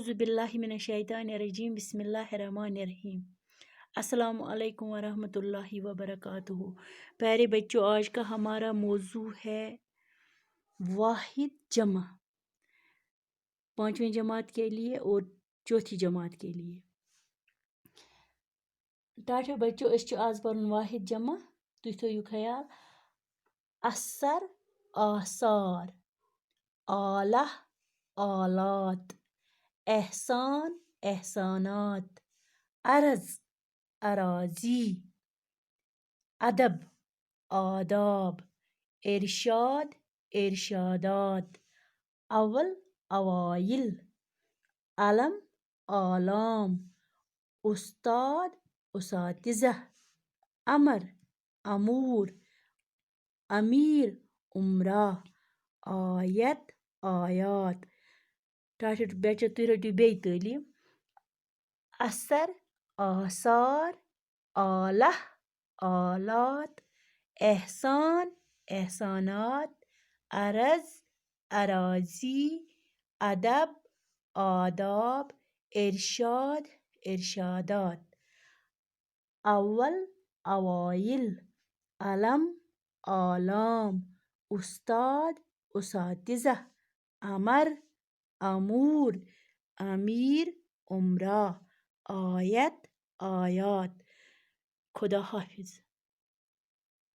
औज़ु बिल्लाहि मिनश शैतानिर रजीम बिस्मिल्लाहिर्रहमानिर रहीम। अस्सलामु अलैकुम वरहमतुल्लाहि वबरकातुहू। प्यारे बच्चों, आज का हमारा मौजू है वाहिद जमा, पांचवी जमात के लिए और चौथी जमात के लिए। टाटा बच्चों, अस आज पढ़न वाहिद जमा। तुम थो ख्याल असर, आसार, आला, आलात, एहसान, एहसानात, अर्ज, अराजी, अदब, आदाब, इरशाद, इरशादात, अव्वल, अवाइल, अलम, आलाम, उस्ताद, उसातिज़ा, अमर, अमूर, अमीर, उमरा, आयत, आयात। टाटा बच्चों, तुम रटो बे तालीम। असर, आसार, आला, आलात, एहसान, एहसानात, अर्ज, अराजी, अदब, आदाब, इरशाद, इरशादात, अव्वल, अवाइल, अलम, आलाम, उस्ताद, उसातिज़ा, अमर, अमूर, अमीर, उमरा, आयत, आयात। खुदा हाफिज।